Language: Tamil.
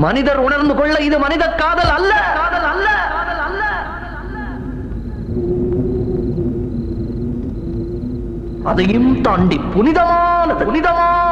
மனிதர் உணர்ந்து கொள்ள இது மனித காதல் அல்ல, காதல் அல்ல. அதையும் தாண்டி புனிதமானது, புனிதமான